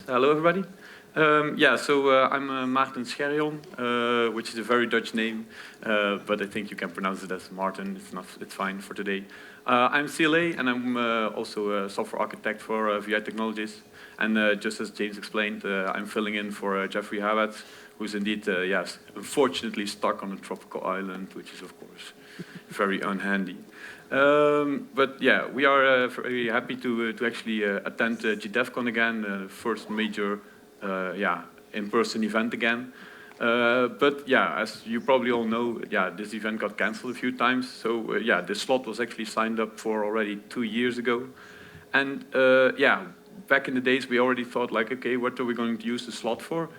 Hello, everybody. I'm Maarten Scherjon, which is a very Dutch name, but I think you can pronounce it as Maarten. It's fine for today. I'm CLA, and I'm also a software architect for VI Technologies. And just as James explained, I'm filling in for Jeffrey Howard, who's indeed, yes, unfortunately stuck on a tropical island, which is, of course, very unhandy. But yeah, we are very happy to actually attend GDevCon again, first major in-person event again. But yeah, as you probably all know, yeah, this event got cancelled a few times. So yeah, the slot was actually signed up for already 2 years ago. And yeah, back in the days, we already thought like, okay, what are we going to use the slot for?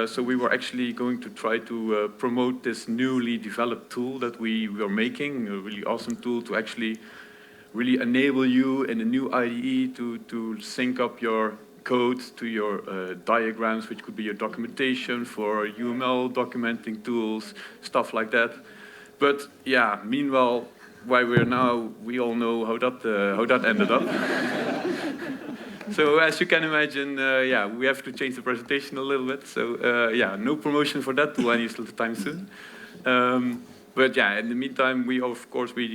So we were actually going to try to promote this newly developed tool that we were making, a really awesome tool to actually really enable you in a new IDE to sync up your code to your diagrams, which could be your documentation for UML documenting tools, stuff like that. But yeah, meanwhile, where we're now, we all know how that ended up. So as you can imagine, yeah, we have to change the presentation a little bit. So yeah, no promotion for that tool anytime soon. But yeah, in the meantime, we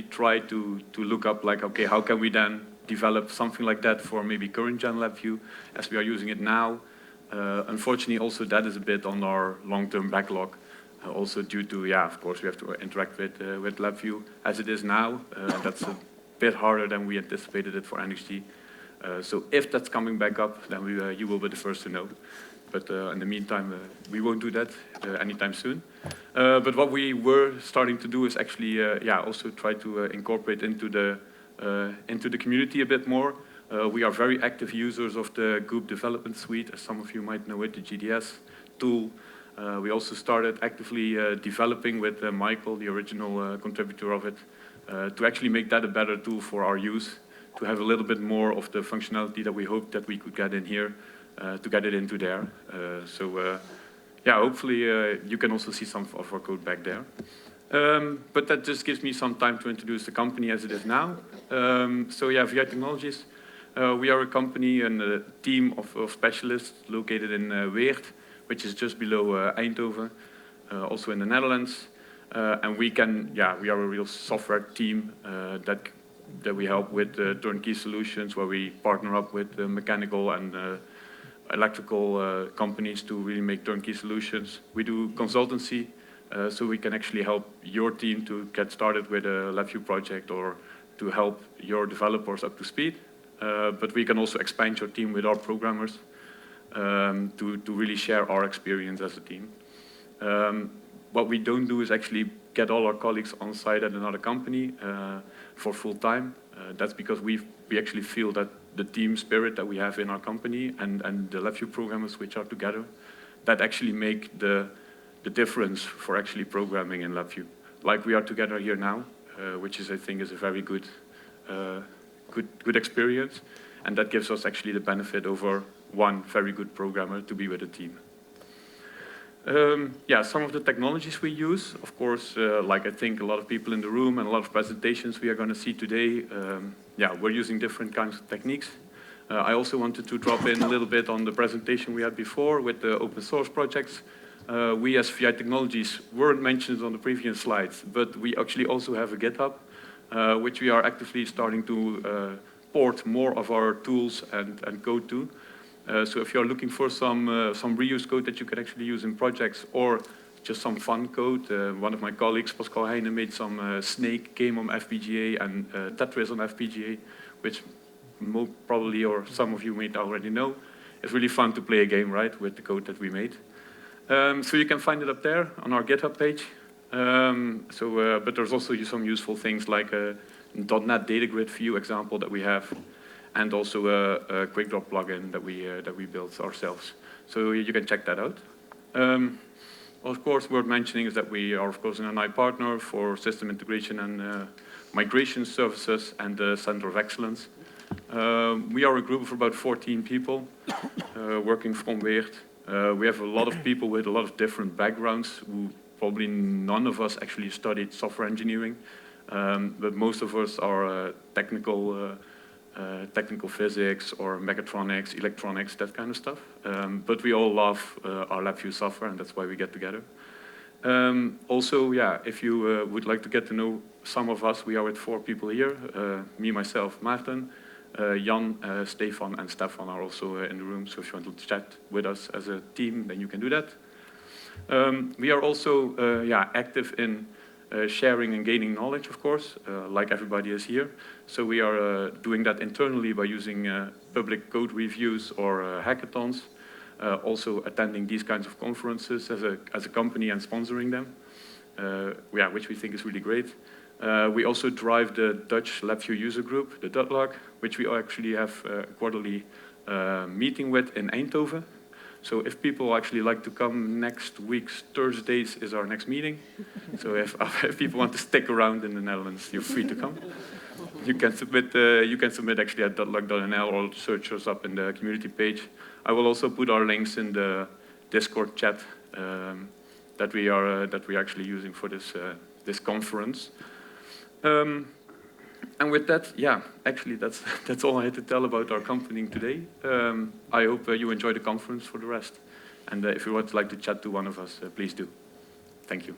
try to look up like, okay, how can we then develop something like that for maybe current gen LabVIEW as we are using it now. Unfortunately, also that is a bit on our long-term backlog. Also due to, yeah, of course, we have to interact with LabVIEW as it is now. That's a bit harder than we anticipated it for NXG. So if that's coming back up, then you will be the first to know. But in the meantime, we won't do that anytime soon. But what we were starting to do is actually, also try to incorporate into the community a bit more. We are very active users of the Group Development Suite, as some of you might know it, the GDS tool. We also started actively developing with Michael, the original contributor of it, to actually make that a better tool for our use, to have a little bit more of the functionality that we hoped that we could get in here, to get it into there. Yeah, hopefully you can also see some of our code back there. But that just gives me some time to introduce the company as it is now. So yeah, VI Technologies, we are a company and a team of specialists located in Weert, which is just below Eindhoven, also in the Netherlands. And we are a real software team that we help with turnkey solutions, where we partner up with mechanical and electrical companies to really make turnkey solutions. We do consultancy, so we can actually help your team to get started with a LabVIEW project or to help your developers up to speed. But we can also expand your team with our programmers to really share our experience as a team. What we don't do is actually get all our colleagues on site at another company for full time. That's because we actually feel that the team spirit that we have in our company and the LabVIEW programmers which are together, that actually make the difference for actually programming in LabVIEW. Like we are together here now, which is, I think, is a very good experience. And that gives us actually the benefit over one very good programmer to be with a team. Yeah, some of the technologies we use, of course, like I think a lot of people in the room and a lot of presentations we are going to see today, yeah, we're using different kinds of techniques. I also wanted to drop in a little bit on the presentation we had before with the open source projects. We as VI Technologies weren't mentioned on the previous slides, but we actually also have a GitHub, which we are actively starting to port more of our tools and code to. So if you're looking for some reuse code that you can actually use in projects or just some fun code, one of my colleagues, Pascal Heijnen, made some Snake game on FPGA and Tetris on FPGA, which probably or some of you may already know. It's really fun to play a game, right, with the code that we made. So you can find it up there on our GitHub page. But there's also some useful things like a .NET Data Grid view example that we have, and also a quick drop plugin that we built ourselves. So you can check that out. Of course, worth mentioning is that we are, of course, an NI partner for system integration and migration services and the Center of Excellence. We are a group of about 14 people working from Weert. We have a lot of people with a lot of different backgrounds who probably none of us actually studied software engineering, but most of us are technical technical physics or mechatronics, electronics, that kind of stuff. But we all love our LabVIEW software, and that's why we get together. Also, yeah, if you would like to get to know some of us, we are with 4 people here. Me, myself, Maarten, Jan, Stefan, and Stefan are also in the room. So if you want to chat with us as a team, then you can do that. We are also active in sharing and gaining knowledge, of course, like everybody is here. So we are doing that internally by using public code reviews or hackathons. Also attending these kinds of conferences as a company and sponsoring them, which we think is really great. We also drive the Dutch LabVIEW user group, the Dutlog, which we actually have a quarterly meeting with in Eindhoven. So if people actually like to come, next week's Thursdays is our next meeting. So if people want to stick around in the Netherlands, you're free to come. You can submit actually at dutlog.nl or search us up in the community page. I will also put our links in the Discord chat that we're actually using for this conference. And with that, actually that's all I had to tell about our company today. I hope you enjoy the conference for the rest. And if you would like to chat to one of us, please do. Thank you.